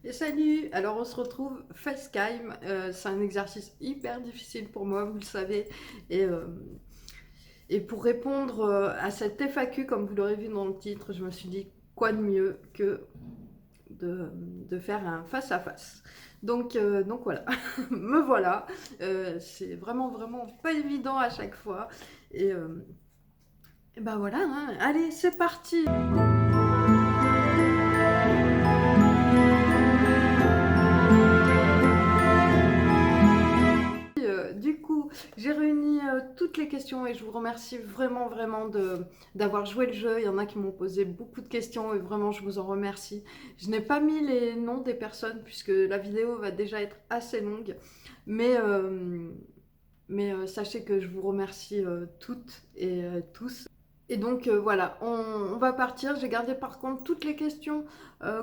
Et salut! Alors on se retrouve Facetime, c'est un exercice hyper difficile pour moi, vous le savez. Et, euh, et pour répondre à cette FAQ, comme vous l'aurez vu dans le titre, je me suis dit quoi de mieux que de faire un face-à-face. Donc voilà, me voilà. C'est vraiment vraiment pas évident à chaque fois. Et, euh, et ben voilà, hein. Allez, c'est parti! Du coup, j'ai réuni toutes les questions et je vous remercie vraiment, vraiment d'avoir joué le jeu. Il y en a qui m'ont posé beaucoup de questions et vraiment, je vous en remercie. Je n'ai pas mis les noms des personnes puisque la vidéo va déjà être assez longue, mais, euh, mais sachez que je vous remercie toutes et tous. Et donc voilà, on va partir. J'ai gardé par contre toutes les questions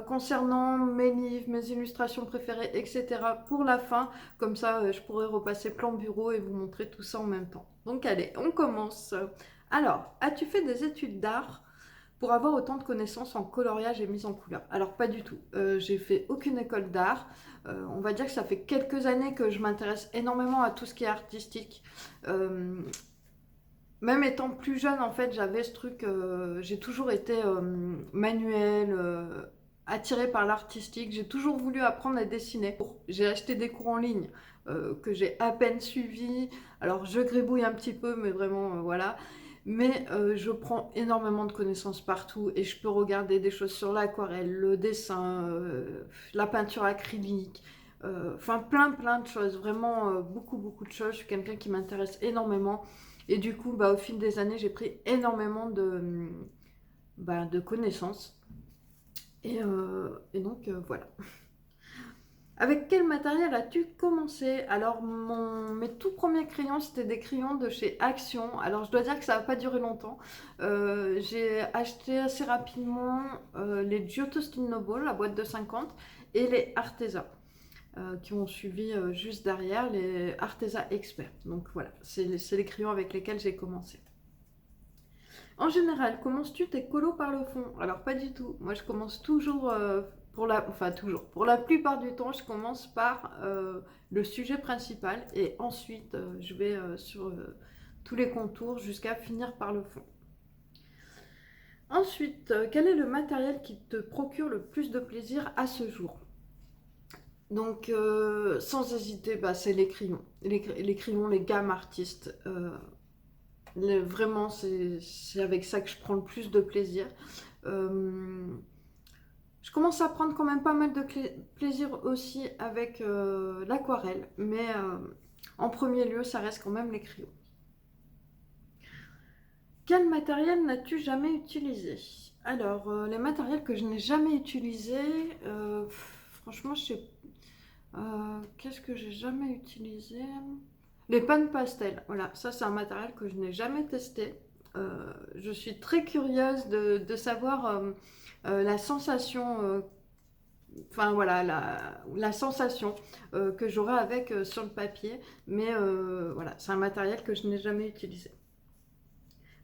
concernant mes livres, mes illustrations préférées, etc. pour la fin. Comme ça, je pourrai repasser plan bureau et vous montrer tout ça en même temps. Donc allez, on commence. Alors, as-tu fait des études d'art pour avoir autant de connaissances en coloriage et mise en couleur? Alors pas du tout. J'ai fait aucune école d'art. On va dire que ça fait quelques années que je m'intéresse énormément à tout ce qui est artistique. Euh, Même étant plus jeune, en fait, j'avais ce truc, j'ai toujours été manuelle, attirée par l'artistique. J'ai toujours voulu apprendre à dessiner. J'ai acheté des cours en ligne que j'ai à peine suivis. Alors, je gribouille un petit peu, mais vraiment, voilà. Mais je prends énormément de connaissances partout et je peux regarder des choses sur l'aquarelle, le dessin, la peinture acrylique. Enfin, plein de choses, vraiment beaucoup de choses. Je suis quelqu'un qui m'intéresse énormément. Et du coup, au fil des années, j'ai pris énormément de connaissances. Et donc, voilà. Avec quel matériel as-tu commencé? Alors, mes tout premiers crayons, c'était des crayons de chez Action. Alors, je dois dire que ça n'a pas duré longtemps. J'ai acheté assez rapidement les Giotto Noble, la boîte de 50, et les Arteza, qui ont suivi juste derrière, les Arteza Expert. Donc voilà, c'est les crayons avec lesquels j'ai commencé. En général, commences-tu tes colos par le fond? Alors pas du tout. Moi, je commence toujours, pour la plupart du temps, je commence par le sujet principal et ensuite je vais sur tous les contours jusqu'à finir par le fond. Ensuite, quel est le matériel qui te procure le plus de plaisir à ce jour? Donc, sans hésiter, c'est les crayons. Les crayons, les gammes artistes. Vraiment, c'est avec ça que je prends le plus de plaisir. Euh, je commence à prendre quand même pas mal de plaisir aussi avec l'aquarelle, mais en premier lieu, ça reste quand même les crayons. Quel matériel n'as-tu jamais utilisé? Alors, les matériels que je n'ai jamais utilisés, franchement, je sais. Qu'est-ce que j'ai jamais utilisé? Les pannes pastel, voilà, ça c'est un matériel que je n'ai jamais testé. Je suis très curieuse de savoir la sensation, enfin voilà, la sensation que j'aurai avec sur le papier, mais voilà, c'est un matériel que je n'ai jamais utilisé.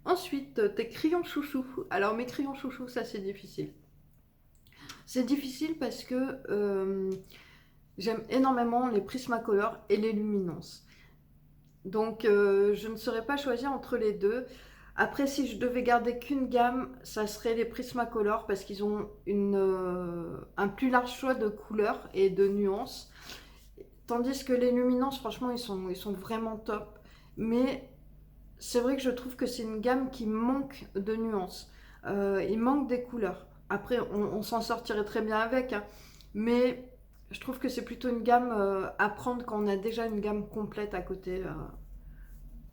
Ensuite, tes crayons chouchous. Alors mes crayons chouchous, ça c'est difficile. C'est difficile parce que j'aime énormément les Prismacolor et les luminances. Donc je ne saurais pas choisir entre les deux. Après, si je devais garder qu'une gamme, ça serait les Prismacolor parce qu'ils ont un plus large choix de couleurs et de nuances. Tandis que les luminances, franchement, ils sont vraiment top. Mais c'est vrai que je trouve que c'est une gamme qui manque de nuances. Il manque des couleurs. Après, on s'en sortirait très bien avec, hein. Mais je trouve que c'est plutôt une gamme à prendre quand on a déjà une gamme complète à côté,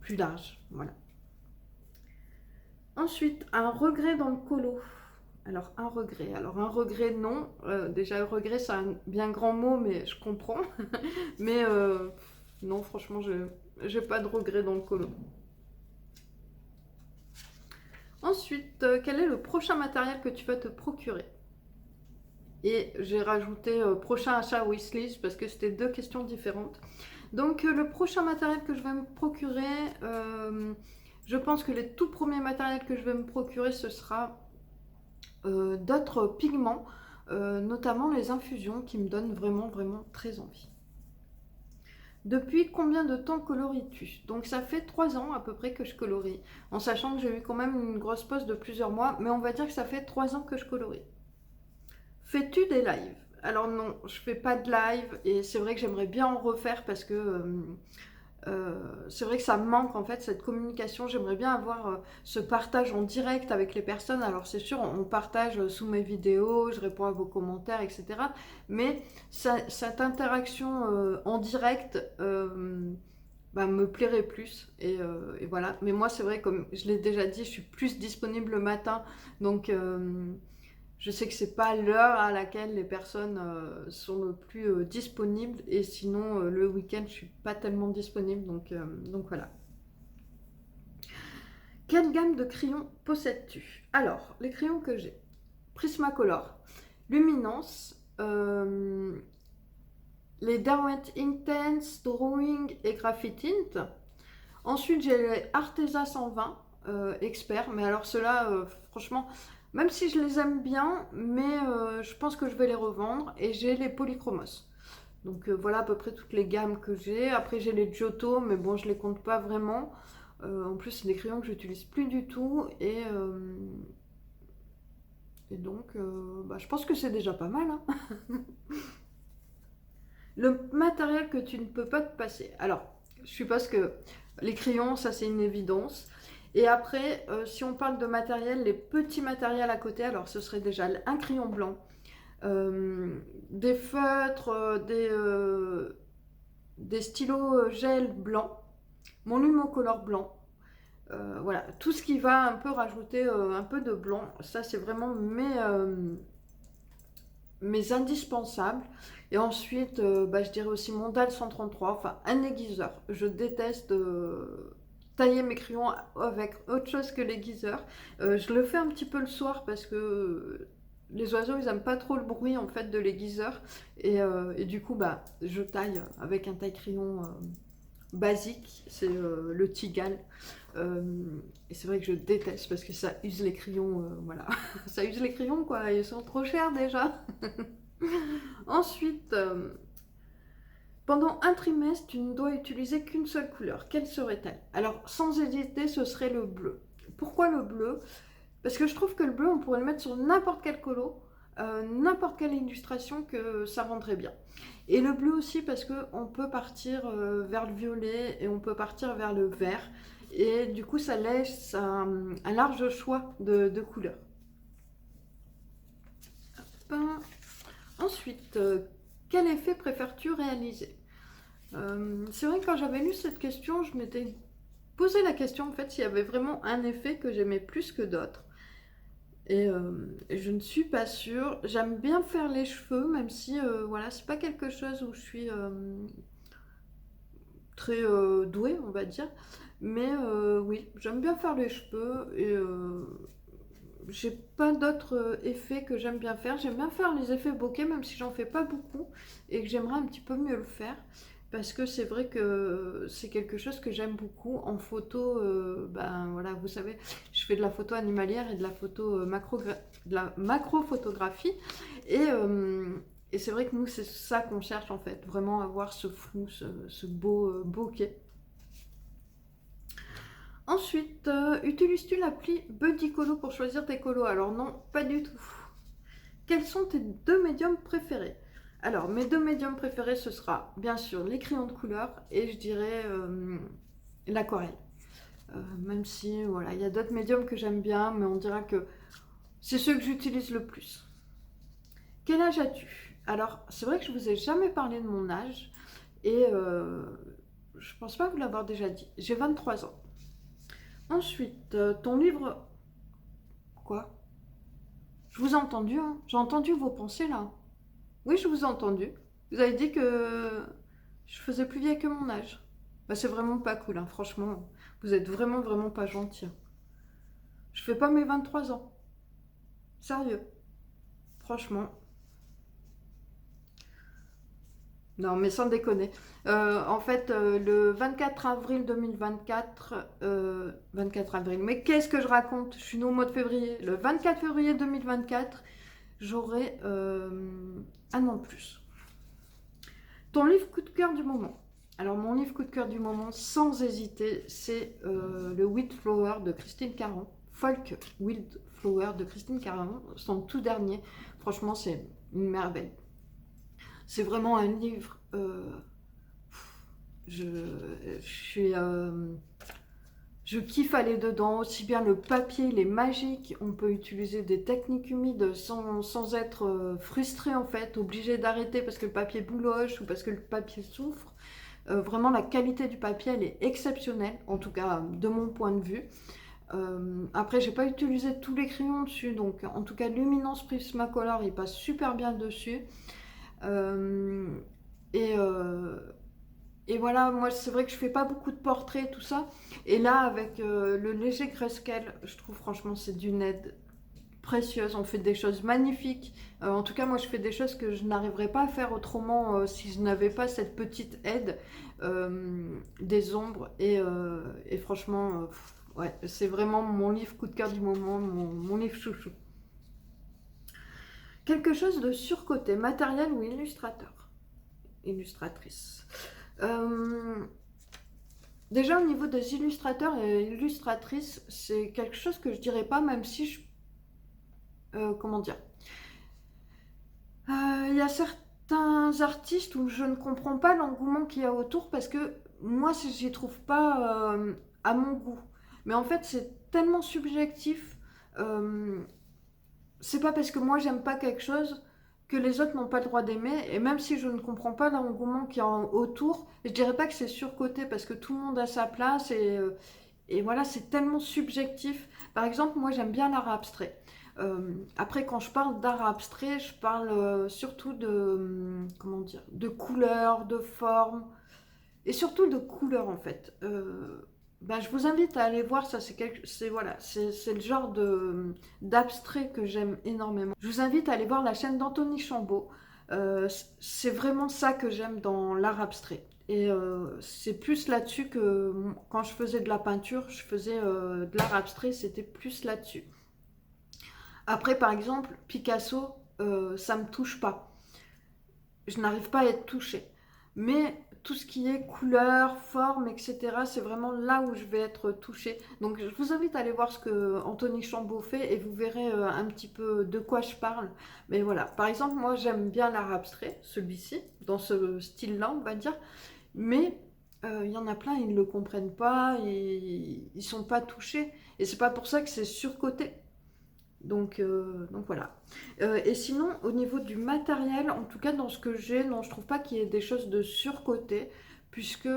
plus large. Voilà. Ensuite, un regret dans le colo. Alors un regret non. Déjà, regret, c'est un bien grand mot, mais je comprends. Mais non, franchement, je n'ai pas de regret dans le colo. Ensuite, quel est le prochain matériel que tu vas te procurer? Et j'ai rajouté prochain achat wishlist parce que c'était deux questions différentes. Donc le prochain matériel que je vais me procurer, je pense que les tout premiers matériels que je vais me procurer, ce sera d'autres pigments. notamment les infusions qui me donnent vraiment, vraiment très envie. Depuis combien de temps colories-tu? Donc ça fait 3 ans à peu près que je colorie, en sachant que j'ai eu quand même une grosse pause de plusieurs mois, mais on va dire que ça fait 3 ans que je colorie. Fais-tu des lives? Alors non, je fais pas de live et c'est vrai que j'aimerais bien en refaire parce que c'est vrai que ça me manque en fait cette communication. J'aimerais bien avoir ce partage en direct avec les personnes. Alors c'est sûr, on partage sous mes vidéos, je réponds à vos commentaires, etc. Mais cette interaction en direct bah, me plairait plus. Et voilà. Mais moi c'est vrai, comme je l'ai déjà dit, je suis plus disponible le matin. Donc je sais que c'est pas l'heure à laquelle les personnes sont le plus disponibles, et sinon le week-end je suis pas tellement disponible, donc voilà. Quelle gamme de crayons possèdes-tu? Alors, les crayons que j'ai: Prismacolor, Luminance, les Derwent Intense, Drawing et Graphite Tint. Ensuite j'ai les Arteza 120 Expert, mais alors ceux-là franchement, même si je les aime bien, mais je pense que je vais les revendre. Et j'ai les Polychromos. Donc voilà à peu près toutes les gammes que j'ai. Après j'ai les Giotto, mais bon je les compte pas vraiment. En plus c'est des crayons que j'utilise plus du tout. Et donc bah, je pense que c'est déjà pas mal, hein. Le matériel que tu ne peux pas te passer. Alors je suppose que les crayons, ça c'est une évidence. Et après, si on parle de matériel, les petits matériels à côté, alors ce serait déjà un crayon blanc, des feutres, des stylos gel blanc, mon Lumocolor blanc. Voilà, tout ce qui va un peu rajouter un peu de blanc, ça c'est vraiment mes indispensables. Et ensuite, bah, je dirais aussi mon DAL 133, enfin un aiguiseur. Je déteste tailler mes crayons avec autre chose que l'aiguiseur. Je le fais un petit peu le soir parce que les oiseaux ils aiment pas trop le bruit en fait de l'aiguiseur. Et du coup bah je taille avec un taille-crayon basique, c'est le Tigal. Et c'est vrai que je déteste parce que ça use les crayons, voilà. Ça use les crayons quoi, ils sont trop chers déjà. Ensuite, pendant un trimestre, tu ne dois utiliser qu'une seule couleur. Quelle serait-elle? Alors, sans hésiter, ce serait le bleu. Pourquoi le bleu? Parce que je trouve que le bleu, on pourrait le mettre sur n'importe quel colo, n'importe quelle illustration, que ça rendrait bien. Et le bleu aussi parce qu'on peut partir vers le violet et on peut partir vers le vert. Et du coup, ça laisse un large choix de couleurs. Ensuite, quel effet préfères-tu réaliser? C'est vrai que quand j'avais lu cette question, je m'étais posé la question en fait s'il y avait vraiment un effet que j'aimais plus que d'autres. Et je ne suis pas sûre. J'aime bien faire les cheveux, même si voilà, c'est pas quelque chose où je suis très douée, on va dire. Mais oui, j'aime bien faire les cheveux et j'ai pas d'autres effets que j'aime bien faire. J'aime bien faire les effets bokeh, même si j'en fais pas beaucoup et que j'aimerais un petit peu mieux le faire. Parce que c'est vrai que c'est quelque chose que j'aime beaucoup en photo. Ben voilà, vous savez, je fais de la photo animalière et de la photo de la macro-photographie. Et c'est vrai que nous, c'est ça qu'on cherche en fait, vraiment avoir ce flou, ce beau bokeh. Ensuite, utilises-tu l'appli Buddycolo pour choisir tes colos? Alors non, pas du tout. Quels sont tes deux médiums préférés? Alors, mes deux médiums préférés, ce sera bien sûr les crayons de couleur et je dirais l'aquarelle. Même si, voilà, il y a d'autres médiums que j'aime bien, mais on dira que c'est ceux que j'utilise le plus. Quel âge as-tu? Alors, c'est vrai que je vous ai jamais parlé de mon âge et je pense pas vous l'avoir déjà dit. J'ai 23 ans. Ensuite, ton livre... Quoi? Je vous ai entendu, hein. J'ai entendu vos pensées là. Oui, je vous ai entendu. Vous avez dit que je faisais plus vieille que mon âge. Bah, c'est vraiment pas cool, hein. Franchement. Vous êtes vraiment, vraiment pas gentil. Je fais pas mes 23 ans. Sérieux. Franchement. Non, mais sans déconner. En fait, le 24 avril 2024, 24 avril, mais qu'est-ce que je raconte? Je suis née au mois de février. Le 24 février 2024, j'aurai un an de plus. Ton livre coup de cœur du moment. Alors mon livre coup de cœur du moment, sans hésiter, c'est le Wildflower de Christine Caron. Folk Wildflower de Christine Caron, son tout dernier. Franchement, c'est une merveille. C'est vraiment un livre... je kiffe aller dedans, aussi bien le papier, il est magique, on peut utiliser des techniques humides sans être frustré en fait, obligé d'arrêter parce que le papier bouloche ou parce que le papier souffre. Vraiment la qualité du papier elle est exceptionnelle, en tout cas de mon point de vue. Après j'ai pas utilisé tous les crayons dessus, donc en tout cas Luminance Prismacolor il passe super bien dessus. Et et voilà, moi c'est vrai que je fais pas beaucoup de portraits, tout ça. Et là, avec le léger grayscale, je trouve franchement c'est d'une aide précieuse. On fait des choses magnifiques. En tout cas, moi je fais des choses que je n'arriverais pas à faire autrement si je n'avais pas cette petite aide des ombres. Et franchement, ouais, c'est vraiment mon livre coup de cœur du moment, mon livre chouchou. Quelque chose de surcoté, matériel ou illustratrice. Déjà au niveau des illustrateurs et illustratrices, c'est quelque chose que je dirais pas, même si je... comment dire, il y a certains artistes où je ne comprends pas l'engouement qu'il y a autour parce que moi j'y trouve pas à mon goût. Mais en fait c'est tellement subjectif. C'est pas parce que moi j'aime pas quelque chose que les autres n'ont pas le droit d'aimer, et même si je ne comprends pas l'engouement qu'il y a autour, je dirais pas que c'est surcoté parce que tout le monde a sa place et voilà, c'est tellement subjectif. Par exemple, moi j'aime bien l'art abstrait. Après, quand je parle d'art abstrait, je parle surtout de, comment dire, de couleurs, de formes, et surtout de couleurs en fait. Ben, je vous invite à aller voir ça, voilà, c'est le genre d'abstrait que j'aime énormément. Je vous invite à aller voir la chaîne d'Anthony Chambaud. C'est vraiment ça que j'aime dans l'art abstrait. Et c'est plus là-dessus que quand je faisais de la peinture, je faisais de l'art abstrait, c'était plus là-dessus. Après, par exemple, Picasso, ça me touche pas. Je n'arrive pas à être touchée. Mais tout ce qui est couleur, forme, etc., c'est vraiment là où je vais être touchée. Donc je vous invite à aller voir ce que Anthony Chambaud fait et vous verrez un petit peu de quoi je parle. Mais voilà, par exemple, moi j'aime bien l'art abstrait, celui-ci, dans ce style-là, on va dire. Mais il y en a plein, ils ne le comprennent pas, ils ne sont pas touchés. Et c'est pas pour ça que c'est surcoté. Donc voilà. Et sinon, au niveau du matériel, en tout cas dans ce que j'ai, non, je trouve pas qu'il y ait des choses de surcoté, puisque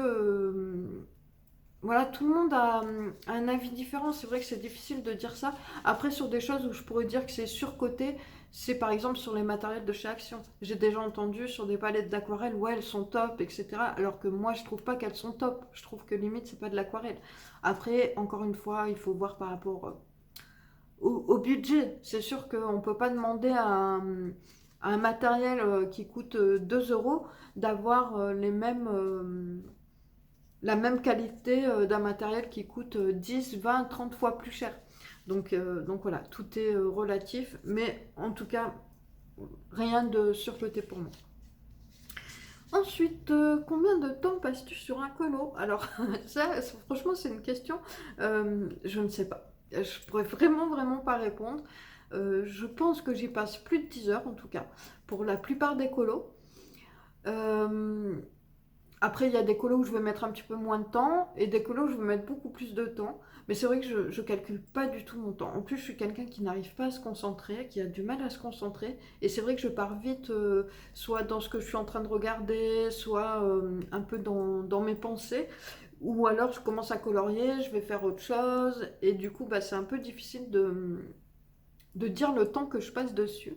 voilà, tout le monde a un avis différent. C'est vrai que c'est difficile de dire ça. Après, sur des choses où je pourrais dire que c'est surcoté, c'est par exemple sur les matériels de chez Action. J'ai déjà entendu sur des palettes d'aquarelle, ouais, elles sont top, etc. Alors que moi, je trouve pas qu'elles sont top. Je trouve que limite, c'est pas de l'aquarelle. Après, encore une fois, il faut voir par rapport au budget. C'est sûr qu'on ne peut pas demander à un matériel qui coûte 2 euros d'avoir la même qualité d'un matériel qui coûte 10, 20, 30 fois plus cher. Donc voilà, tout est relatif, mais en tout cas, rien de surcoté pour moi. Ensuite, combien de temps passes-tu sur un colo? Alors, ça, franchement, c'est une question, je ne sais pas. Je pourrais vraiment pas répondre. Je pense que j'y passe plus de 10 heures en tout cas, pour la plupart des colos. Après, il y a des colos où je vais mettre un petit peu moins de temps et des colos où je vais mettre beaucoup plus de temps. Mais c'est vrai que je calcule pas du tout mon temps. En plus, je suis quelqu'un qui n'arrive pas à se concentrer, qui a du mal à se concentrer. Et c'est vrai que je pars vite, soit dans ce que je suis en train de regarder, soit un peu dans mes pensées. Ou alors je commence à colorier, je vais faire autre chose. Et du coup, bah, c'est un peu difficile de dire le temps que je passe dessus.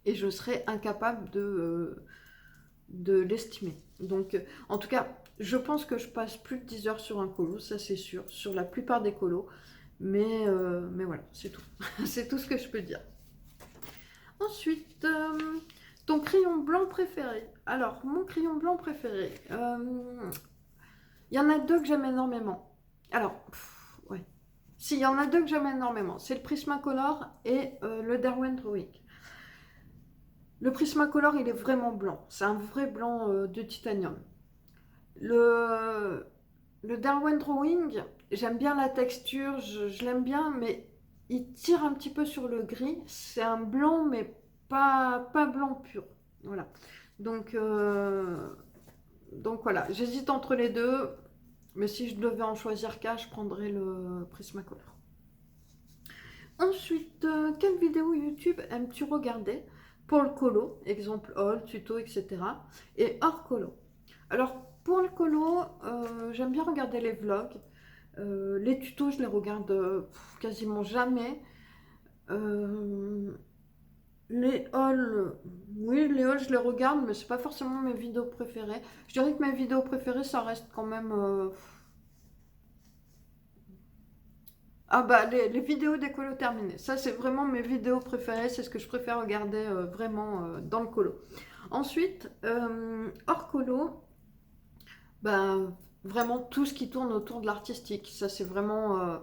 Et je serais incapable de l'estimer. Donc, en tout cas, je pense que je passe plus de 10 heures sur un colo, ça c'est sûr, sur la plupart des colos. Mais voilà, c'est tout. C'est tout ce que je peux dire. Ensuite, ton crayon blanc préféré. Alors, mon crayon blanc préféré, il y en a deux que j'aime énormément. Alors, ouais. Si, il y en a deux que j'aime énormément. C'est le Prismacolor et le Derwent Drawing. Le Prismacolor, il est vraiment blanc. C'est un vrai blanc de titanium. Le, le Derwent Drawing, j'aime bien la texture, je l'aime bien, mais il tire un petit peu sur le gris. C'est un blanc, mais pas blanc pur. Voilà. Donc, donc voilà, j'hésite entre les deux, mais si je devais en choisir qu'un, je prendrais le Prismacolor. Ensuite, quelle vidéo YouTube aimes-tu regarder pour le colo, exemple haul, tuto, etc. et hors colo? Alors, pour le colo, j'aime bien regarder les vlogs. Les tutos, je les regarde quasiment jamais. Euh, les hauls, oui, les hauls, je les regarde, mais c'est pas forcément mes vidéos préférées. Je dirais que mes vidéos préférées, ça reste quand même. Ah bah, les vidéos des colos terminées. Ça, c'est vraiment mes vidéos préférées. C'est ce que je préfère regarder vraiment dans le colo. Ensuite, hors colo, bah, vraiment tout ce qui tourne autour de l'artistique. Ça, c'est vraiment.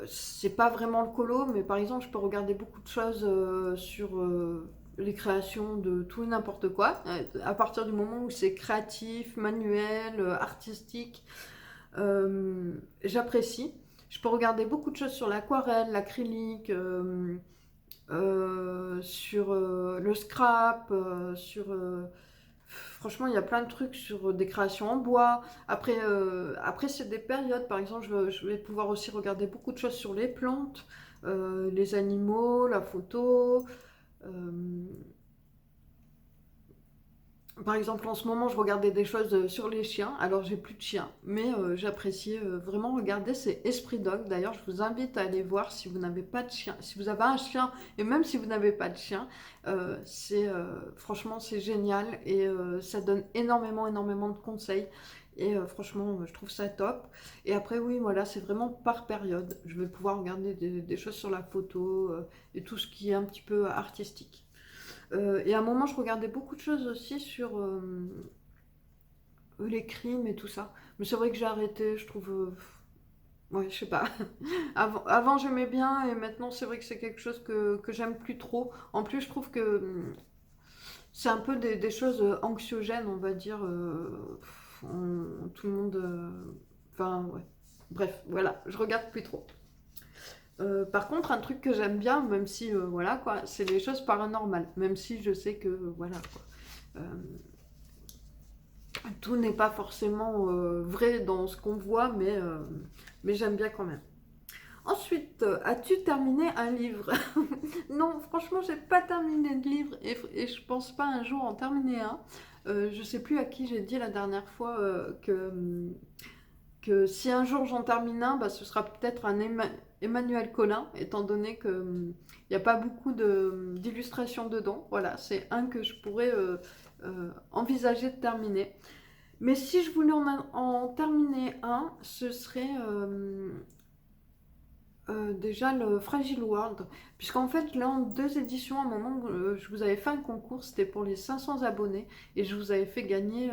C'est pas vraiment le colo, mais par exemple, je peux regarder beaucoup de choses sur les créations de tout et n'importe quoi. À partir du moment où c'est créatif, manuel, artistique, j'apprécie. Je peux regarder beaucoup de choses sur l'aquarelle, l'acrylique, sur le scrap, franchement, il y a plein de trucs sur des créations en bois. Après c'est des périodes. Par exemple, je vais pouvoir aussi regarder beaucoup de choses sur les plantes, les animaux, la photo. euh, Par exemple, en ce moment, je regardais des choses sur les chiens. Alors, j'ai plus de chiens, mais j'appréciais vraiment regarder. C'est Esprit Dog. D'ailleurs, je vous invite à aller voir si vous n'avez pas de chien. Si vous avez un chien, et même si vous n'avez pas de chien, franchement, c'est génial et ça donne énormément, énormément de conseils. Et franchement, je trouve ça top. Et après, oui, voilà, c'est vraiment par période. Je vais pouvoir regarder des choses sur la photo et tout ce qui est un petit peu artistique. Et à un moment, je regardais beaucoup de choses aussi sur les crimes et tout ça. Mais c'est vrai que j'ai arrêté, je trouve. Ouais, je sais pas. Avant j'aimais bien et maintenant, c'est vrai que c'est quelque chose que j'aime plus trop. En plus, je trouve que c'est un peu des choses anxiogènes, on va dire. Tout le monde. Enfin, ouais. Bref, voilà, je regarde plus trop. Par contre, un truc que j'aime bien, même si, voilà, quoi, c'est les choses paranormales. Même si je sais que, voilà, quoi. Euh, tout n'est pas forcément vrai dans ce qu'on voit, mais j'aime bien quand même. Ensuite, as-tu terminé un livre? Non, franchement, j'ai pas terminé de livre et je pense pas un jour en terminer un. Je sais plus à qui j'ai dit la dernière fois que si un jour j'en termine un, bah, ce sera peut-être un Emmanuel Collin, étant donné qu'il n'y a pas beaucoup d'illustrations dedans. Voilà, c'est un que je pourrais envisager de terminer. Mais si je voulais en terminer un, ce serait déjà le Fragile World. Puisqu'en fait, là, en deux éditions, à un moment, je vous avais fait un concours, c'était pour les 500 abonnés, et je vous avais fait gagner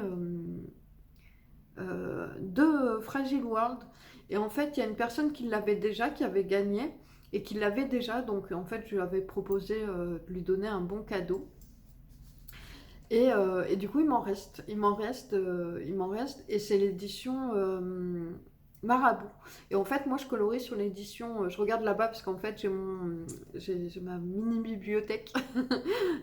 de Fragile World. Et en fait, il y a une personne qui l'avait déjà, qui avait gagné, et qui l'avait déjà. Donc, en fait, je lui avais proposé de lui donner un bon cadeau. Et du coup, il m'en reste, et c'est l'édition Marabout. Et en fait, moi, je colorie sur l'édition, je regarde là-bas parce qu'en fait, j'ai ma mini bibliothèque.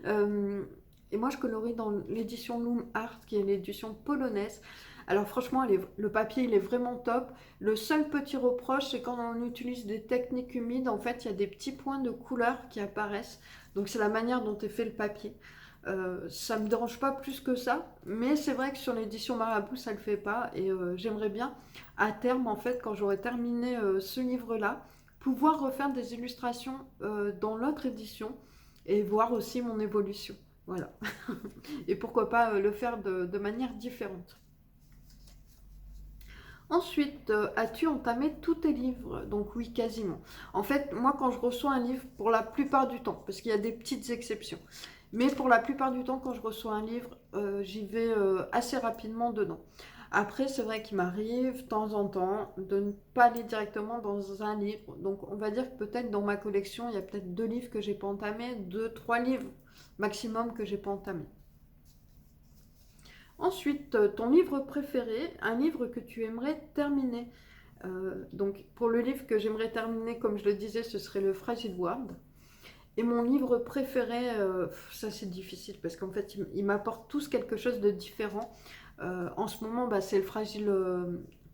Euh, et moi, je colorie dans l'édition Loom Art, qui est l'édition polonaise. Alors franchement, le papier, il est vraiment top. Le seul petit reproche, c'est quand on utilise des techniques humides, en fait, il y a des petits points de couleur qui apparaissent. Donc c'est la manière dont est fait le papier. Ça me dérange pas plus que ça, mais c'est vrai que sur l'édition Marabout, ça le fait pas. Et j'aimerais bien, à terme, en fait, quand j'aurai terminé ce livre-là, pouvoir refaire des illustrations dans l'autre édition et voir aussi mon évolution. Voilà. Et pourquoi pas le faire de manière différente. Ensuite, as-tu entamé tous tes livres? Donc oui, quasiment. En fait, moi, quand je reçois un livre, pour la plupart du temps, parce qu'il y a des petites exceptions, mais pour la plupart du temps, quand je reçois un livre, j'y vais assez rapidement dedans. Après, c'est vrai qu'il m'arrive de temps en temps de ne pas aller directement dans un livre. Donc, on va dire que peut-être dans ma collection, il y a peut-être deux livres que j'ai pas entamés, deux, trois livres maximum que j'ai pas entamé. Ensuite, ton livre préféré, un livre que tu aimerais terminer. Donc, pour le livre que j'aimerais terminer, comme je le disais, ce serait le Fragile World. Et mon livre préféré, ça c'est difficile parce qu'en fait, il m'apporte tous quelque chose de différent. En ce moment, bah, c'est le Fragile.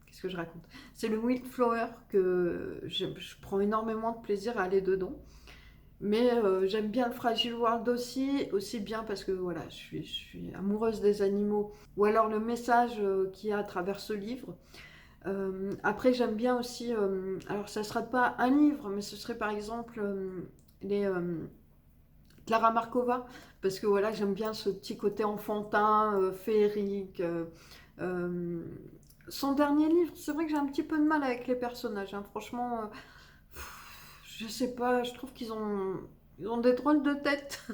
Qu'est-ce que je raconte? C'est le Wildflower que je prends énormément de plaisir à aller dedans. Mais j'aime bien le Fragile World aussi bien parce que voilà, je suis amoureuse des animaux. Ou alors le message qu'il y a à travers ce livre. Après, j'aime bien aussi, alors ça ne sera pas un livre, mais ce serait par exemple les Clara Markova, parce que voilà, j'aime bien ce petit côté enfantin, féerique. Euh, Son dernier livre, c'est vrai que j'ai un petit peu de mal avec les personnages, hein. Franchement, je sais pas, je trouve ils ont des drôles de tête.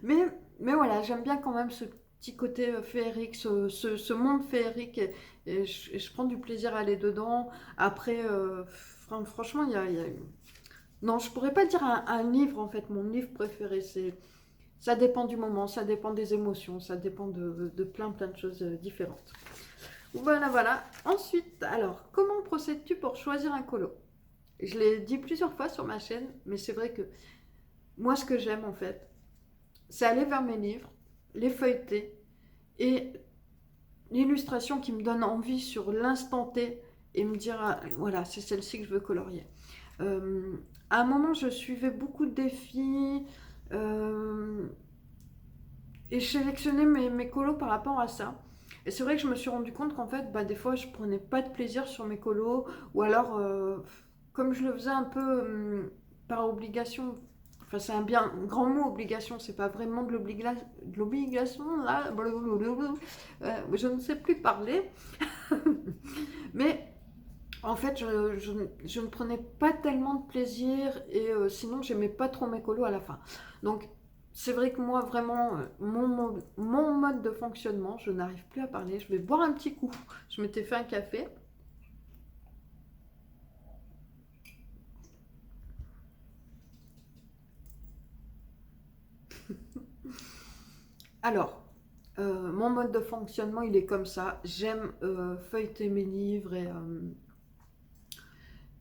mais, mais voilà, j'aime bien quand même ce petit côté féerique, ce monde féerique, et je prends du plaisir à aller dedans. Après, franchement, non, je pourrais pas dire un livre en fait, mon livre préféré. Ça dépend du moment, ça dépend des émotions, ça dépend de plein de choses différentes. Voilà, voilà. Ensuite, alors, comment procèdes-tu pour choisir un colo? Je l'ai dit plusieurs fois sur ma chaîne, mais c'est vrai que moi, ce que j'aime en fait, c'est aller vers mes livres, les feuilleter et l'illustration qui me donne envie sur l'instant T et me dire, ah, voilà, c'est celle-ci que je veux colorier. Euh, à un moment, je suivais beaucoup de défis et je sélectionnais mes colos par rapport à ça. Et c'est vrai que je me suis rendu compte qu'en fait, bah, des fois, je prenais pas de plaisir sur mes colos, ou alors, comme je le faisais un peu par obligation, enfin, c'est un bien un grand mot, obligation, c'est pas vraiment de l'obligation, là, blablabla. Je ne sais plus parler, mais en fait, je ne prenais pas tellement de plaisir et sinon, j'aimais pas trop mes colos à la fin. Donc, c'est vrai que moi, vraiment, mon mode de fonctionnement, je n'arrive plus à parler. Je vais boire un petit coup. Je m'étais fait un café. Alors, mon mode de fonctionnement, il est comme ça. J'aime feuilleter mes livres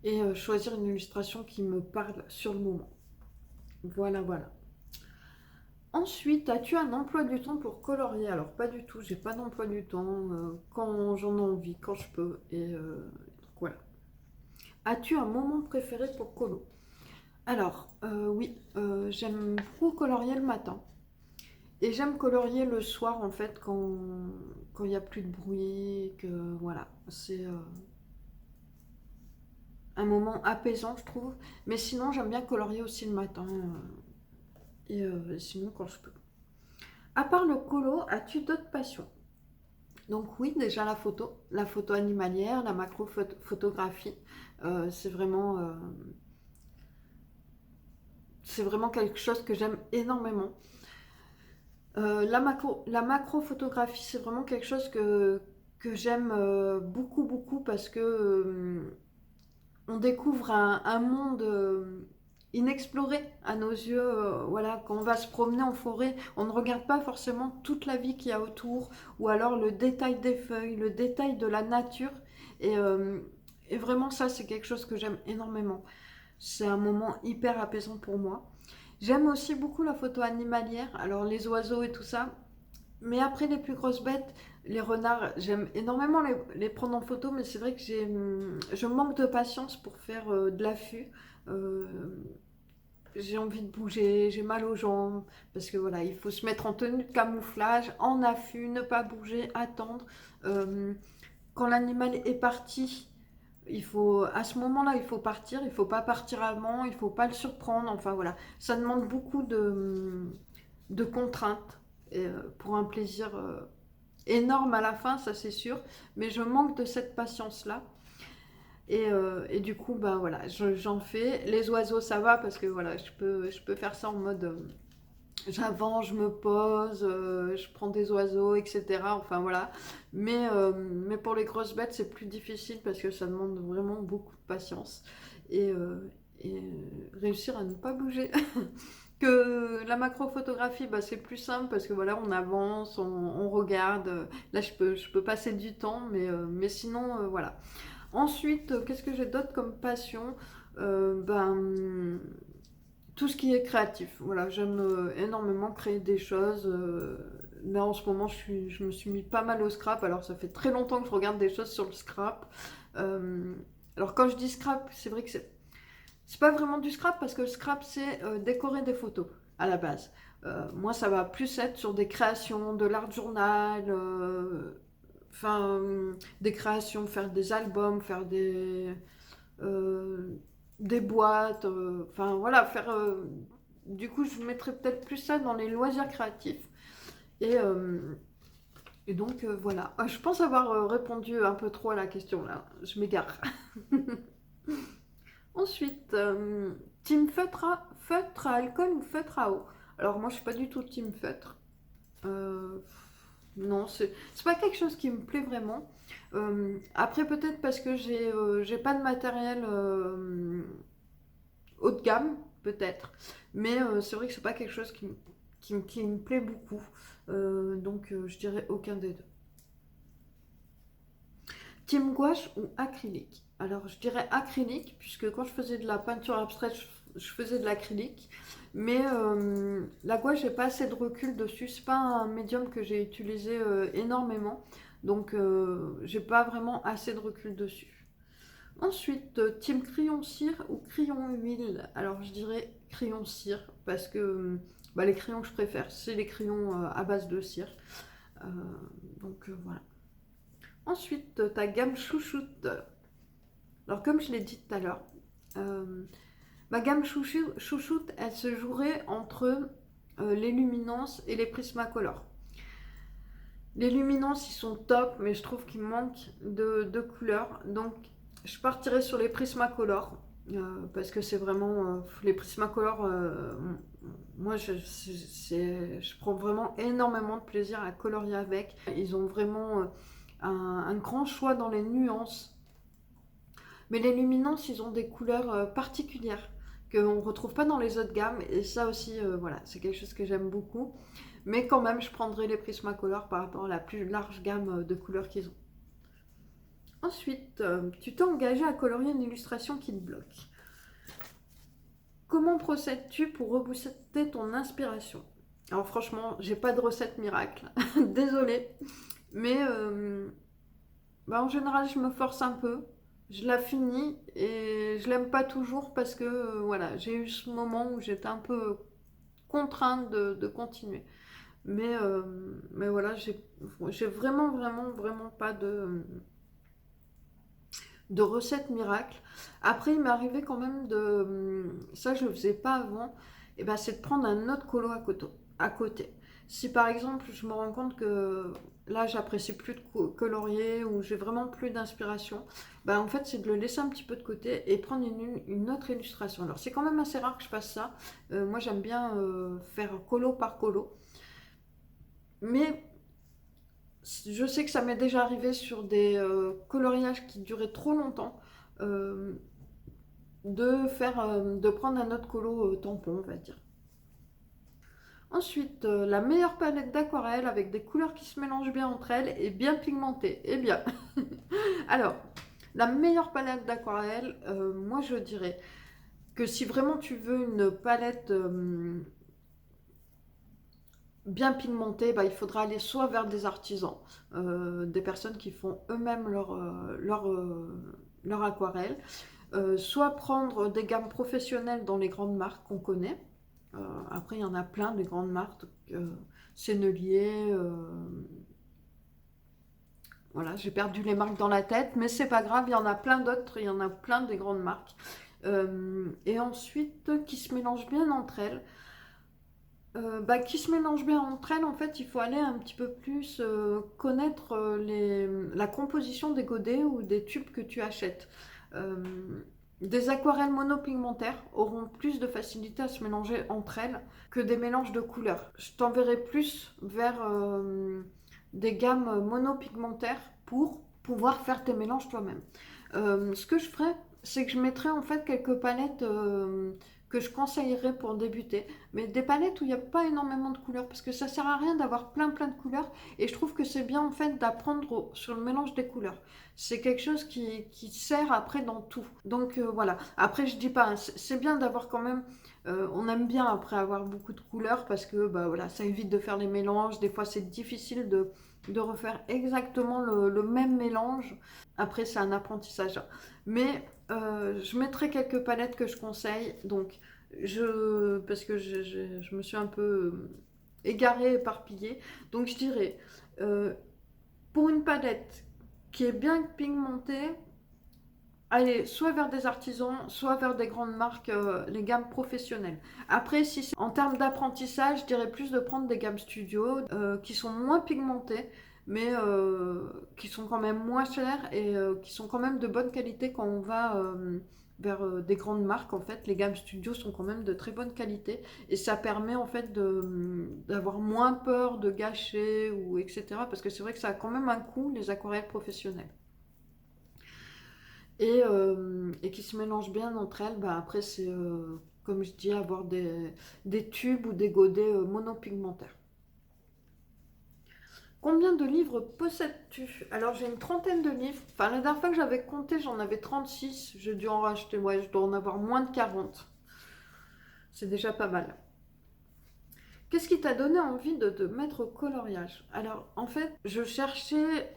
et choisir une illustration qui me parle sur le moment. Voilà, voilà. Ensuite, as-tu un emploi du temps pour colorier? Alors, pas du tout, j'ai pas d'emploi du temps quand j'en ai envie, quand je peux. Et donc, voilà. As-tu un moment préféré pour colo? Alors, oui, j'aime beaucoup colorier le matin. Et j'aime colorier le soir, en fait, quand il n'y a plus de bruit, que voilà. C'est un moment apaisant, je trouve. Mais sinon, j'aime bien colorier aussi le matin. Et sinon, quand je peux. À part le colo, as-tu d'autres passions? Donc oui, déjà la photo animalière, la macro-photographie, c'est c'est vraiment quelque chose que j'aime énormément. La macro-photographie, c'est vraiment quelque chose que j'aime beaucoup, beaucoup parce que on découvre un monde inexploré à nos yeux. Voilà, quand on va se promener en forêt, on ne regarde pas forcément toute la vie qu'il y a autour, ou alors le détail des feuilles, le détail de la nature. Et, euh, et vraiment, ça, c'est quelque chose que j'aime énormément. C'est un moment hyper apaisant pour moi. J'aime aussi beaucoup la photo animalière, alors les oiseaux et tout ça. Mais après les plus grosses bêtes, les renards, j'aime énormément les prendre en photo, mais c'est vrai que je manque de patience pour faire de l'affût. Euh, j'ai envie de bouger, j'ai mal aux jambes, parce que voilà, il faut se mettre en tenue de camouflage, en affût, ne pas bouger, attendre. Euh, Quand l'animal est parti, à ce moment-là, il faut partir, il faut pas partir avant, il faut pas le surprendre. Enfin voilà, ça demande beaucoup de contraintes pour un plaisir énorme à la fin, ça c'est sûr. Mais je manque de cette patience-là. Et du coup, ben voilà, j'en fais. Les oiseaux, ça va parce que voilà, je peux faire ça en mode j'avance, je me pose, je prends des oiseaux, etc. Enfin voilà. Mais pour les grosses bêtes, c'est plus difficile parce que ça demande vraiment beaucoup de patience et réussir à ne pas bouger. Que la macrophotographie, bah, c'est plus simple parce que voilà, on avance, on regarde. Là, je peux passer du temps, mais sinon, voilà. Ensuite, qu'est-ce que j'ai d'autre comme passion? Ben, tout ce qui est créatif. Voilà, j'aime énormément créer des choses. Là, en ce moment, je me suis mis pas mal au scrap. Alors, ça fait très longtemps que je regarde des choses sur le scrap. Euh, alors, quand je dis scrap, c'est vrai que c'est pas vraiment du scrap parce que le scrap, c'est décorer des photos à la base. Moi, ça va plus être sur des créations, de l'art journal, enfin, des créations, faire des albums, faire euh, des boîtes, enfin voilà, faire. Du coup, je mettrais peut-être plus ça dans les loisirs créatifs. Et, euh, et donc, voilà. Je pense avoir répondu un peu trop à la question là. Je m'égare. Ensuite, team feutre à alcool ou feutre à eau? Alors moi je suis pas du tout team feutre. Euh, non, c'est pas quelque chose qui me plaît vraiment. Après peut-être parce que j'ai pas de matériel haut de gamme, peut-être. Mais c'est vrai que c'est pas quelque chose qui me plaît beaucoup. Donc je dirais aucun des deux. Team gouache ou acrylique? Alors, je dirais acrylique, puisque quand je faisais de la peinture abstraite, je faisais de l'acrylique. Mais la gouache, j'ai pas assez de recul dessus. C'est pas un médium que j'ai utilisé énormément. Donc, j'ai pas vraiment assez de recul dessus. Ensuite, team crayon cire ou crayon huile? Alors, je dirais crayon cire, parce que bah, les crayons que je préfère, c'est les crayons à base de cire. Euh, donc, voilà. Ensuite, ta gamme chouchoute. Alors, comme je l'ai dit tout à l'heure, euh, ma gamme chouchoute, elle se jouerait entre les luminances et les Prismacolor. Les luminances, ils sont top, mais je trouve qu'il manque de couleurs. Donc, je partirais sur les Prismacolor. Parce que c'est vraiment les Prismacolor. Moi, je prends vraiment énormément de plaisir à colorier avec. Ils ont vraiment un grand choix dans les nuances. Mais les luminances, ils ont des couleurs particulières qu'on ne retrouve pas dans les autres gammes. Et ça aussi, voilà, c'est quelque chose que j'aime beaucoup. Mais quand même, je prendrai les Prismacolor par rapport à la plus large gamme de couleurs qu'ils ont. Ensuite, tu t'es engagé à colorier une illustration qui te bloque. Comment procèdes-tu pour rebooster ton inspiration? Alors franchement, j'ai pas de recette miracle. Désolée. Mais bah, en général, je me force un peu. Je la finis et je l'aime pas toujours parce que voilà, j'ai eu ce moment où j'étais un peu contrainte de continuer. Mais voilà, j'ai vraiment, vraiment, vraiment pas de recette miracle. Après, il m'est arrivé quand même ça je le faisais pas avant, et ben, c'est de prendre un autre colo à côté. Si par exemple, je me rends compte que là, j'apprécie plus de colorier ou j'ai vraiment plus d'inspiration, ben, en fait, c'est de le laisser un petit peu de côté et prendre une autre illustration. Alors, c'est quand même assez rare que je fasse ça. Moi, j'aime bien faire colo par colo. Mais je sais que ça m'est déjà arrivé sur des coloriages qui duraient trop longtemps, euh, de prendre un autre colo tampon, on va dire. Ensuite, la meilleure palette d'aquarelle avec des couleurs qui se mélangent bien entre elles et bien pigmentées. Eh bien, alors, la meilleure palette d'aquarelle, moi je dirais que si vraiment tu veux une palette bien pigmentée, bah, il faudra aller soit vers des artisans, des personnes qui font eux-mêmes leur aquarelle, soit prendre des gammes professionnelles dans les grandes marques qu'on connaît. Après, il y en a plein des grandes marques, Sennelier, voilà, j'ai perdu les marques dans la tête, mais c'est pas grave, il y en a plein d'autres, il y en a plein des grandes marques. Et ensuite, qui se mélangent bien entre elles. Bah, qui se mélangent bien entre elles, en fait, il faut aller un petit peu plus connaître la composition des godets ou des tubes que tu achètes. Euh, des aquarelles monopigmentaires auront plus de facilité à se mélanger entre elles que des mélanges de couleurs. Je t'enverrai plus vers des gammes monopigmentaires pour pouvoir faire tes mélanges toi-même. Ce que je ferais, c'est que je mettrais en fait quelques palettes que je conseillerais pour débuter. Mais des palettes où il n'y a pas énormément de couleurs, parce que ça sert à rien d'avoir plein de couleurs. Et je trouve que c'est bien en fait d'apprendre sur le mélange des couleurs. C'est quelque chose qui sert après dans tout. Donc voilà. Après je dis pas, hein, c'est bien d'avoir quand même. On aime bien après avoir beaucoup de couleurs parce que bah voilà, ça évite de faire les mélanges. Des fois c'est difficile de refaire exactement le même mélange. Après c'est un apprentissage. Mais je mettrai quelques palettes que je conseille. Donc, parce que je me suis un peu égarée, éparpillée. Donc, je dirais, euh, pour une palette qui est bien pigmentée, allez, soit vers des artisans, soit vers des grandes marques, les gammes professionnelles. Après, si c'est en termes d'apprentissage, je dirais plus de prendre des gammes studio qui sont moins pigmentées, mais qui sont quand même moins chères et qui sont quand même de bonne qualité quand on va vers des grandes marques. En fait, les gammes studio sont quand même de très bonne qualité et ça permet en fait d'avoir moins peur de gâcher ou etc. Parce que c'est vrai que ça a quand même un coût, les aquarelles professionnelles et qui se mélangent bien entre elles. Bah, après, c'est comme je dis, avoir des tubes ou des godets monopigmentaires. Combien de livres possèdes-tu? Alors, j'ai une trentaine de livres. Enfin, la dernière fois que j'avais compté, j'en avais 36. J'ai dû en racheter, ouais, je dois en avoir moins de 40. C'est déjà pas mal. Qu'est-ce qui t'a donné envie de te mettre au coloriage? Alors, en fait, je cherchais.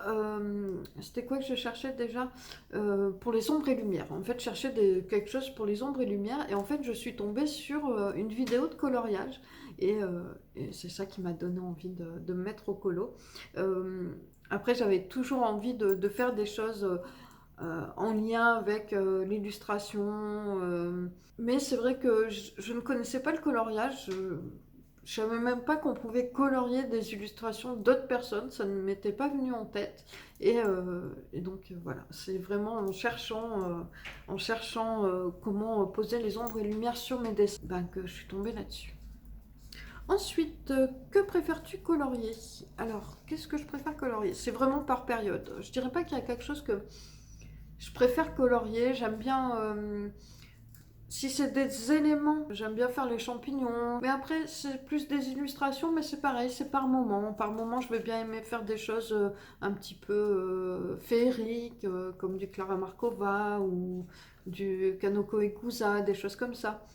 C'était quoi que je cherchais déjà? Pour les ombres et lumières. En fait, je cherchais quelque chose pour les ombres et lumières. Et en fait, je suis tombée sur une vidéo de coloriage. Et c'est ça qui m'a donné envie de me mettre au colo. Après, j'avais toujours envie de faire des choses en lien avec l'illustration. Mais c'est vrai que je ne connaissais pas le coloriage. Je savais même pas qu'on pouvait colorier des illustrations d'autres personnes, ça ne m'était pas venu en tête. Et donc voilà, c'est vraiment en cherchant comment poser les ombres et lumières sur mes dessins que je suis tombée là-dessus. Ensuite, que préfères-tu colorier? Alors, qu'est-ce que je préfère colorier? C'est vraiment par période. Je dirais pas qu'il y a quelque chose que je préfère colorier. J'aime bien si c'est des éléments, j'aime bien faire les champignons. Mais après, c'est plus des illustrations, mais c'est pareil, c'est par moment. Par moment, je vais bien aimer faire des choses un petit peu féeriques, comme du Clara Markova ou du Kanoko Ikusa, des choses comme ça.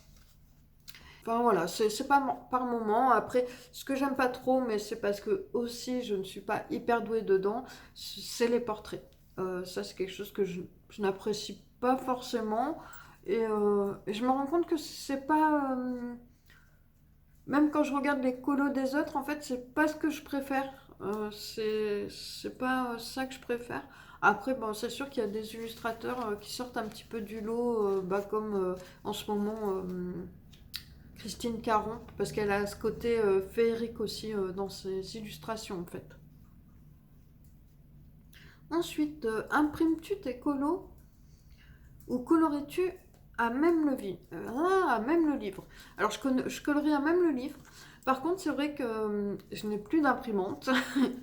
Enfin voilà, c'est pas par moment. Après, ce que j'aime pas trop, mais c'est parce que aussi je ne suis pas hyper douée dedans, c'est les portraits. Ça, c'est quelque chose que je n'apprécie pas forcément. Et je me rends compte que c'est pas. Même quand je regarde les colos des autres, en fait, c'est pas ce que je préfère. C'est pas ça que je préfère. Après, bon, c'est sûr qu'il y a des illustrateurs qui sortent un petit peu du lot, comme en ce moment Christine Caron, parce qu'elle a ce côté féerique aussi dans ses illustrations, en fait. Ensuite, imprimes-tu tes colos ou colories-tu à même à même le livre. Alors je colorie à même le livre. Par contre, c'est vrai que je n'ai plus d'imprimante.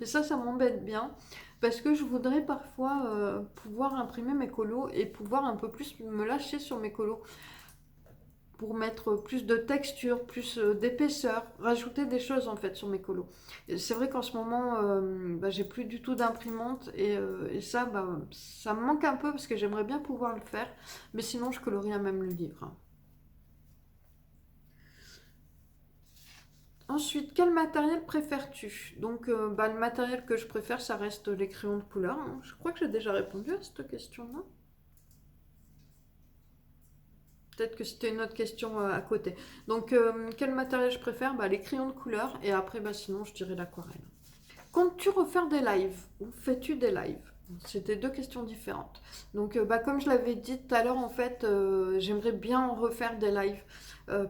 Et ça m'embête bien. Parce que je voudrais parfois pouvoir imprimer mes colos et pouvoir un peu plus me lâcher sur mes colos. Pour mettre plus de texture, plus d'épaisseur, rajouter des choses en fait sur mes colos. C'est vrai qu'en ce moment, j'ai plus du tout d'imprimante et ça, ça me manque un peu parce que j'aimerais bien pouvoir le faire, mais sinon je colorie à même le livre. Ensuite, quel matériel préfères-tu? Donc, le matériel que je préfère, ça reste les crayons de couleur, hein. Je crois que j'ai déjà répondu à cette question-là. Peut-être que c'était une autre question à côté. Donc, quel matériel je préfère? Les crayons de couleur. Et après, sinon, je dirais l'aquarelle. Comptes-tu refaire des lives? Ou fais-tu des lives? C'était deux questions différentes. Donc, comme je l'avais dit tout à l'heure, en fait, j'aimerais bien refaire des lives.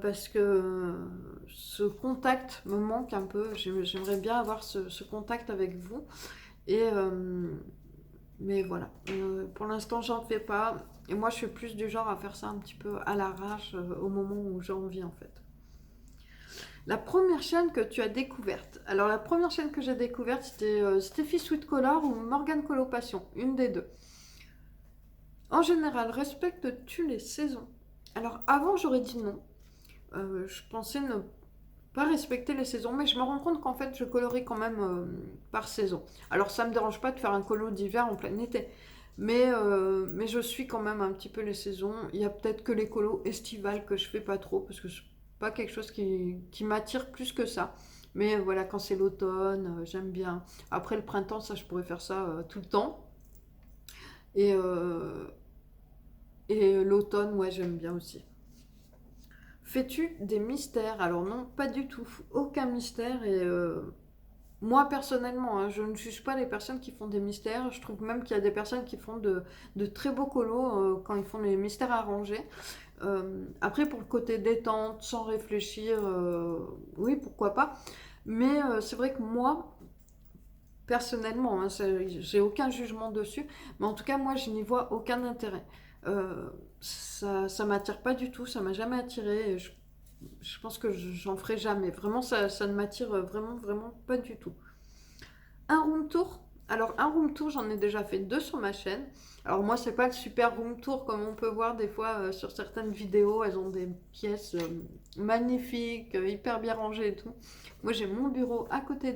Parce que ce contact me manque un peu. J'aimerais bien avoir ce contact avec vous. Et, mais voilà, pour l'instant j'en fais pas. Et moi je suis plus du genre à faire ça un petit peu à l'arrache au moment où j'ai envie en fait. La première chaîne que tu as découverte. Alors la première chaîne que j'ai découverte c'était Steffi Sweet Color ou Morgane Colopassion, une des deux. En général, respectes-tu les saisons? Alors avant j'aurais dit non. Je pensais ne pas respecter les saisons, mais je me rends compte qu'en fait, je colorie quand même par saison. Alors, ça me dérange pas de faire un colo d'hiver en plein été, mais je suis quand même un petit peu les saisons. Il y a peut-être que les colos estivales que je fais pas trop, parce que c'est pas quelque chose qui m'attire plus que ça. Mais voilà, quand c'est l'automne, j'aime bien. Après le printemps, ça, je pourrais faire ça tout le temps. Et, euh, et l'automne, ouais, j'aime bien aussi. Fais-tu des mystères? Alors non, pas du tout. Aucun mystère. Et moi, personnellement, hein, je ne juge pas les personnes qui font des mystères. Je trouve même qu'il y a des personnes qui font de très beaux colos quand ils font les mystères arrangés. Après, pour le côté détente, sans réfléchir, oui, pourquoi pas. Mais c'est vrai que moi, personnellement, hein, j'ai aucun jugement dessus. Mais en tout cas, moi, je n'y vois aucun intérêt. Ça m'attire pas du tout, ça m'a jamais attiré. Et je pense que j'en ferai jamais. Vraiment, ça ne m'attire vraiment, vraiment pas du tout. Un room tour. Alors, un room tour, j'en ai déjà fait deux sur ma chaîne. Alors, moi, c'est pas le super room tour comme on peut voir des fois sur certaines vidéos. Elles ont des pièces magnifiques, hyper bien rangées et tout. Moi, j'ai mon bureau à côté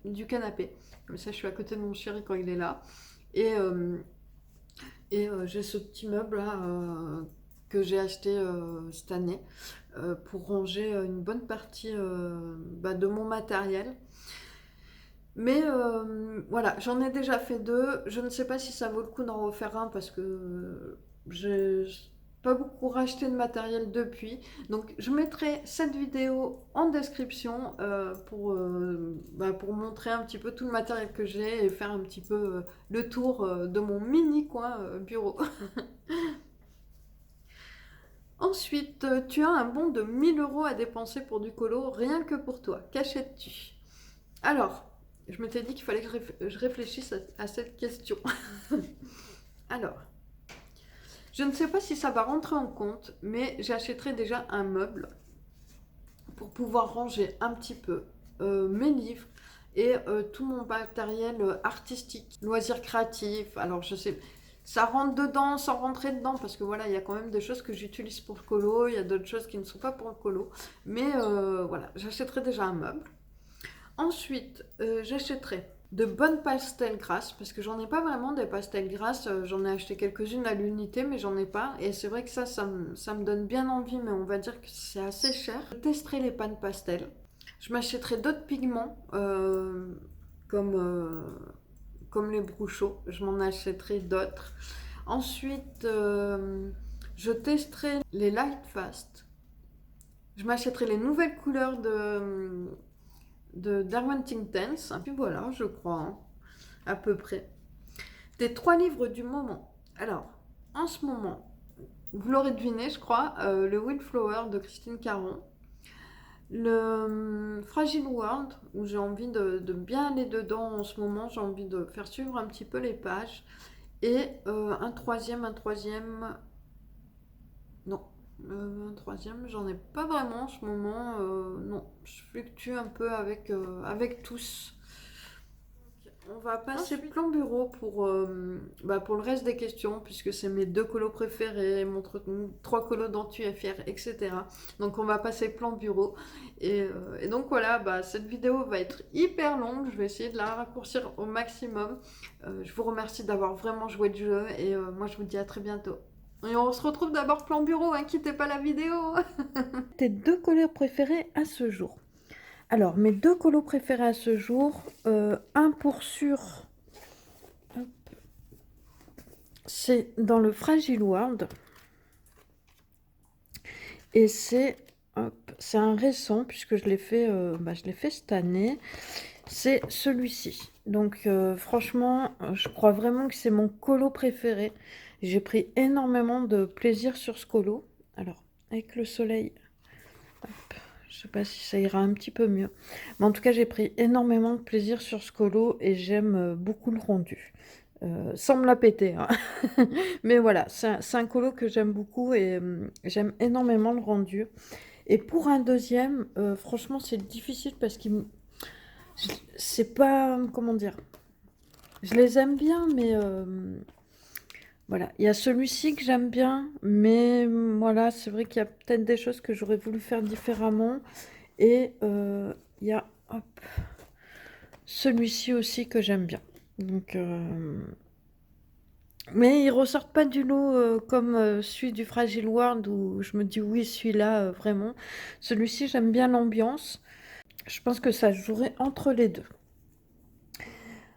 du canapé. Comme ça, je suis à côté de mon chéri quand il est là. Et, euh, et j'ai ce petit meuble là que j'ai acheté cette année pour ranger une bonne partie de mon matériel. Mais voilà, j'en ai déjà fait deux. Je ne sais pas si ça vaut le coup d'en refaire un parce que j'ai pas beaucoup racheté de matériel depuis. Donc je mettrai cette vidéo en description pour montrer un petit peu tout le matériel que j'ai et faire un petit peu le tour de mon mini coin bureau. Ensuite, tu as un bon de 1 000 € à dépenser pour du colo, rien que pour toi. Qu'achètes-tu? Alors, je m'étais dit qu'il fallait que je réfléchisse à cette question. Alors, je ne sais pas si ça va rentrer en compte, mais j'achèterai déjà un meuble pour pouvoir ranger un petit peu mes livres et tout mon matériel artistique, loisirs créatifs. Alors, je sais, ça rentre dedans sans rentrer dedans parce que voilà, il y a quand même des choses que j'utilise pour le colo, il y a d'autres choses qui ne sont pas pour le colo. Mais voilà, j'achèterai déjà un meuble. Ensuite, j'achèterai de bonnes pastels grasses parce que j'en ai pas vraiment des pastels grasses. J'en ai acheté quelques-unes à l'unité, mais j'en ai pas. Et c'est vrai que ça me donne bien envie, mais on va dire que c'est assez cher. Je testerai les pâtes pastel. Je m'achèterai d'autres pigments comme, euh, comme les bruchos. Je m'en achèterai d'autres. Ensuite, je testerai les Light Fast. Je m'achèterai les nouvelles couleurs de Darwin Tense. Puis voilà, je crois, hein, à peu près. Tes 3 livres du moment. Alors, en ce moment, vous l'aurez deviné, je crois, le Wildflower de Christine Caron, le Fragile World, où j'ai envie de bien aller dedans en ce moment, j'ai envie de faire suivre un petit peu les pages, et un troisième, non, un troisième, j'en ai pas vraiment en ce moment, non, je fluctue un peu avec tous. On va passer plan bureau pour le reste des questions, puisque c'est mes 2 colos préférés, mon 3 colos dont tu es fier, etc. Donc on va passer plan bureau. Et donc voilà, cette vidéo va être hyper longue, je vais essayer de la raccourcir au maximum. Je vous remercie d'avoir vraiment joué le jeu, et moi je vous dis à très bientôt. Et on se retrouve d'abord plan bureau, hein, quittez pas la vidéo. Tes 2 couleurs préférées à ce jour? Alors, mes 2 colos préférés à ce jour, un pour sûr, c'est dans le Fragile World. Et c'est un récent, puisque je l'ai fait cette année. C'est celui-ci. Donc, franchement, je crois vraiment que c'est mon colo préféré. J'ai pris énormément de plaisir sur ce colo. Alors, avec le soleil, je sais pas si ça ira un petit peu mieux. Mais en tout cas, j'ai pris énormément de plaisir sur ce colo et j'aime beaucoup le rendu. Sans me la péter, hein. Mais voilà, c'est un colo que j'aime beaucoup et j'aime énormément le rendu. Et pour un deuxième, franchement, c'est difficile parce qu'il c'est pas, comment dire, je les aime bien, mais Voilà, il y a celui-ci que j'aime bien, mais voilà, c'est vrai qu'il y a peut-être des choses que j'aurais voulu faire différemment. Et il y a hop, celui-ci aussi que j'aime bien. Donc, mais ils ressortent pas du lot comme celui du Fragile World où je me dis oui, celui-là, vraiment. Celui-ci, j'aime bien l'ambiance. Je pense que ça jouerait entre les deux.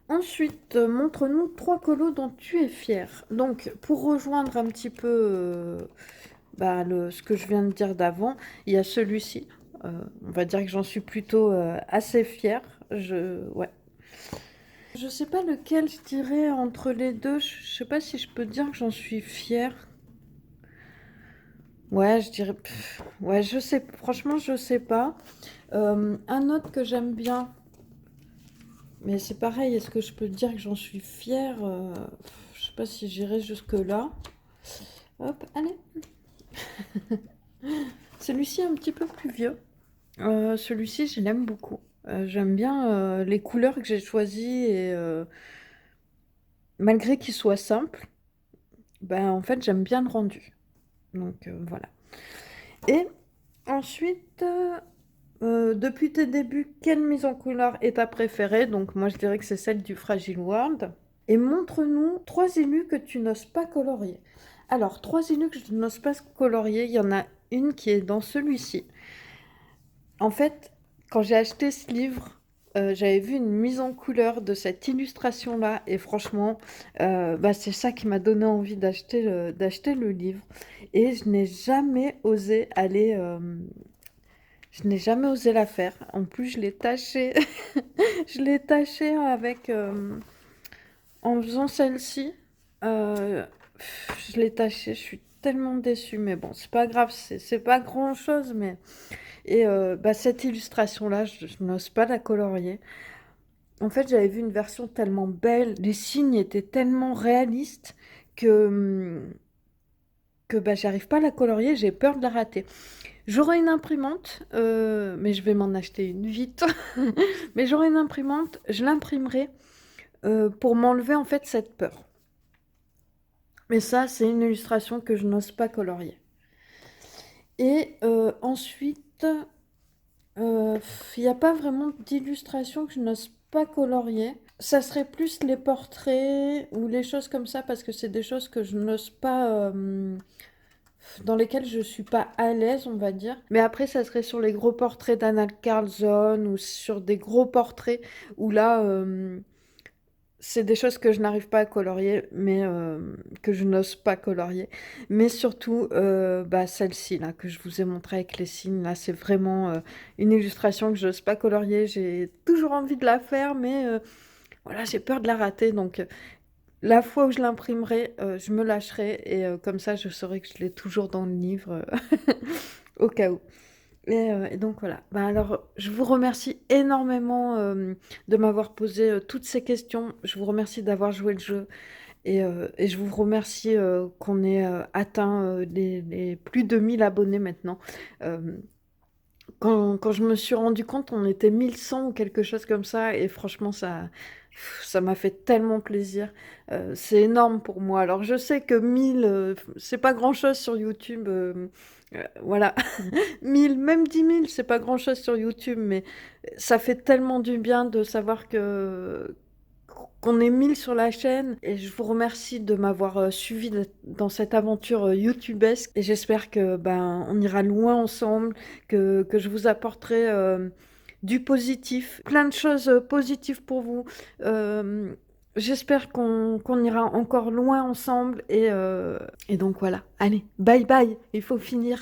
Ensuite, montre-nous 3 colos dont tu es fier. Donc, pour rejoindre un petit peu ce que je viens de dire d'avant, il y a celui-ci. On va dire que j'en suis plutôt assez fière. Ouais. Je sais pas lequel je dirais entre les deux. Je sais pas si je peux dire que j'en suis fière. Ouais, je dirais. Ouais, je sais. Franchement, je sais pas. Un autre que j'aime bien. Mais c'est pareil, est-ce que je peux dire que j'en suis fière? Je sais pas si j'irai jusque-là. Hop, allez. Celui-ci est un petit peu plus vieux. Celui-ci, je l'aime beaucoup. J'aime bien les couleurs que j'ai choisies et malgré qu'il soit simple, ben, en fait, j'aime bien le rendu. Donc voilà. Et ensuite, depuis tes débuts, quelle mise en couleur est ta préférée? Donc moi, je dirais que c'est celle du Fragile World. Et montre-nous 3 élus que tu n'oses pas colorier. Alors, 3 élus que je n'ose pas colorier, il y en a une qui est dans celui-ci. En fait, quand j'ai acheté ce livre, j'avais vu une mise en couleur de cette illustration-là, et franchement, c'est ça qui m'a donné envie d'acheter le livre. Et je n'ai jamais osé la faire. En plus, je l'ai taché, je l'ai taché en faisant celle-ci. Euh, je l'ai taché, je suis tellement déçue, mais bon, c'est pas grave, c'est pas grand-chose, mais... Et cette illustration-là, je n'ose pas la colorier. En fait, j'avais vu une version tellement belle, les signes étaient tellement réalistes que j'arrive pas à la colorier, j'ai peur de la rater. J'aurai une imprimante, mais je vais m'en acheter une vite. Mais j'aurai une imprimante, je l'imprimerai pour m'enlever en fait cette peur. Mais ça, c'est une illustration que je n'ose pas colorier. Et ensuite, il n'y a pas vraiment d'illustration que je n'ose pas colorier. Ça serait plus les portraits ou les choses comme ça parce que c'est des choses que je n'ose pas, dans lesquelles je suis pas à l'aise, on va dire. Mais après, ça serait sur les gros portraits d'Anna Carlson ou sur des gros portraits où là, c'est des choses que je n'arrive pas à colorier, mais que je n'ose pas colorier. Mais surtout, celle-ci, là, que je vous ai montrée avec les signes, là, c'est vraiment une illustration que je n'ose pas colorier. J'ai toujours envie de la faire, mais voilà, j'ai peur de la rater. Donc, la fois où je l'imprimerai, je me lâcherai. Et comme ça, je saurai que je l'ai toujours dans le livre, au cas où. Et donc voilà. Ben alors, je vous remercie énormément de m'avoir posé toutes ces questions. Je vous remercie d'avoir joué le jeu. Et je vous remercie qu'on ait atteint les plus de 1000 abonnés maintenant. Euh, quand je me suis rendu compte, on était 1100 ou quelque chose comme ça. Et franchement, ça m'a fait tellement plaisir. C'est énorme pour moi. Alors, je sais que 1000, c'est pas grand-chose sur YouTube. Voilà. 1000, même 10 000, c'est pas grand-chose sur YouTube. Mais ça fait tellement du bien de savoir qu'on est 1000 sur la chaîne et je vous remercie de m'avoir suivi dans cette aventure youtubesque et j'espère que on ira loin ensemble, que je vous apporterai du positif, plein de choses positives pour vous. Euh, J'espère qu'on ira encore loin ensemble et donc voilà. Allez, bye bye, il faut finir.